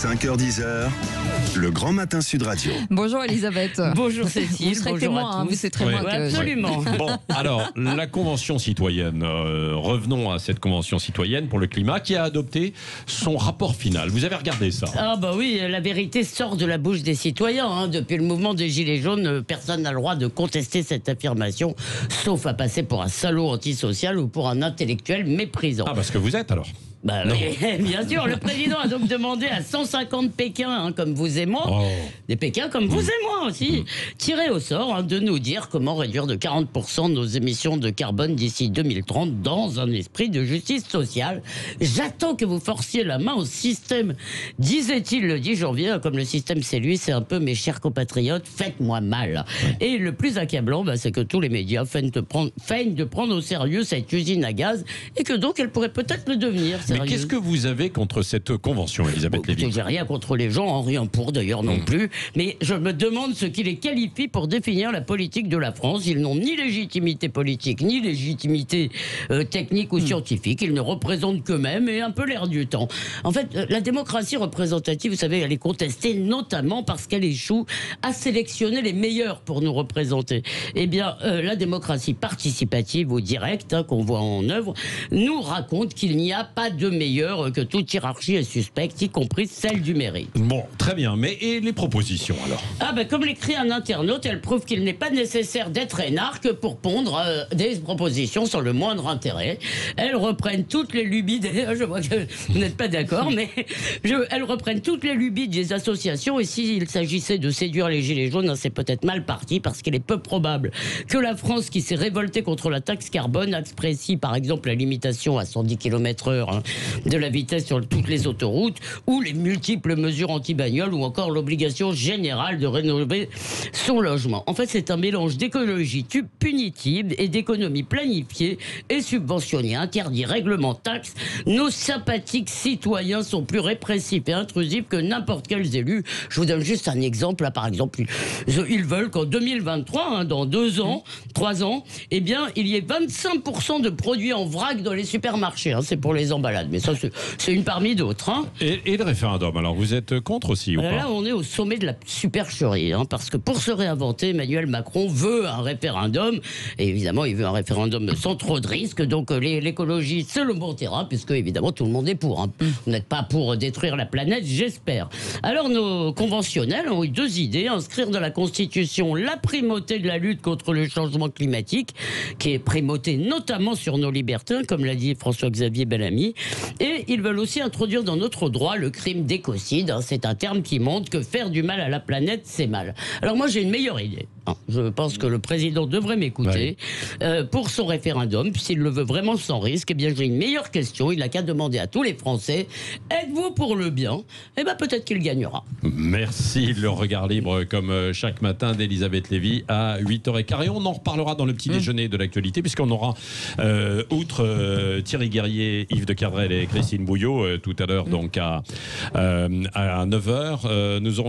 5h-10h, le Grand Matin Sud Radio. Bonjour Elisabeth. Bonjour Cécile, Vous serez bonjour témoin, à tous. vous c'est très loin Ouais, que... absolument. Bon, alors, la Convention citoyenne, revenons à cette Convention citoyenne pour le climat qui a adopté son rapport final. Vous avez regardé ça? Ah bah oui, la vérité sort de la bouche des citoyens. Hein. Depuis le mouvement des Gilets jaunes, personne n'a le droit de contester cette affirmation, sauf à passer pour un salaud antisocial ou pour un intellectuel méprisant. Ah, parce que vous êtes alors? Bah oui, bien sûr, le président a donc demandé à 150 Pékins, hein, comme vous et moi, des Pékins comme vous et moi aussi, tirés au sort, hein, de nous dire comment réduire de 40% nos émissions de carbone d'ici 2030 dans un esprit de justice sociale. J'attends que vous forciez la main au système, disait-il le 10 janvier, comme le système c'est lui, c'est un peu mes chers compatriotes, faites-moi mal. Et le plus accablant, c'est que tous les médias feignent de prendre au sérieux cette usine à gaz et que donc elle pourrait peut-être le devenir. Mais qu'est-ce que vous avez contre cette convention, Elisabeth Lévy? J'ai rien contre les gens, en rien pour d'ailleurs non plus, mais je me demande ce qui les qualifie pour définir la politique de la France. Ils n'ont ni légitimité politique, ni légitimité technique ou scientifique. Ils ne représentent qu'eux-mêmes et un peu l'air du temps. En fait, la démocratie représentative, vous savez, elle est contestée notamment parce qu'elle échoue à sélectionner les meilleurs pour nous représenter. Eh bien, la démocratie participative ou directe, hein, qu'on voit en œuvre, nous raconte qu'il n'y a pas de meilleure, que toute hiérarchie est suspecte, y compris celle du mérite. Bon, très bien, mais et les propositions alors? Ah comme l'écrit un internaute, elle prouve qu'il n'est pas nécessaire d'être énarque pour pondre des propositions sans le moindre intérêt. Elles reprennent toutes les lubies je vois que vous n'êtes pas d'accord, mais elles reprennent toutes les lubies des associations, et s'il s'agissait de séduire les gilets jaunes, c'est peut-être mal parti, parce qu'il est peu probable que la France, qui s'est révoltée contre la taxe carbone, apprécie par exemple la limitation à 110 km/h de la vitesse sur toutes les autoroutes, ou les multiples mesures anti-bagnoles, ou encore l'obligation générale de rénover son logement. En fait, c'est un mélange d'écologie punitive et d'économie planifiée et subventionnée. Interdit, règlement, taxe, nos sympathiques citoyens sont plus répressifs et intrusifs que n'importe quels élus. Je vous donne juste un exemple. Là, par exemple, ils veulent qu'en 2023, dans 2 ans, 3 ans, eh bien, il y ait 25% de produits en vrac dans les supermarchés. C'est pour les emballages. Mais ça, c'est une parmi d'autres. Hein. Et le référendum, alors vous êtes contre aussi ou pas? Là, on est au sommet de la supercherie, parce que pour se réinventer, Emmanuel Macron veut un référendum. Et évidemment, il veut un référendum sans trop de risques. Donc l'écologie, c'est le bon terrain, puisque évidemment, tout le monde est pour. Vous n'êtes pas pour détruire la planète, j'espère. Alors, nos conventionnels ont eu 2 idées. Inscrire dans la Constitution la primauté de la lutte contre le changement climatique, qui est primauté notamment sur nos libertés, comme l'a dit François-Xavier Bellamy. Et ils veulent aussi introduire dans notre droit le crime d'écocide. C'est un terme qui montre que faire du mal à la planète, c'est mal. Alors moi, j'ai une meilleure idée. Je pense que le président devrait m'écouter pour son référendum. S'il le veut vraiment sans risque, eh bien j'ai une meilleure question. Il n'a qu'à demander à tous les Français, êtes-vous pour le bien? Eh bien peut-être qu'il gagnera. Merci. Le regard libre, comme chaque matin, d'Elisabeth Lévy à 8h15. Et on en reparlera dans le petit déjeuner de l'actualité, puisqu'on aura, outre Thierry Guerrier, Yves de Cardrel et Christine Bouillot, tout à l'heure, donc à 9h, nous aurons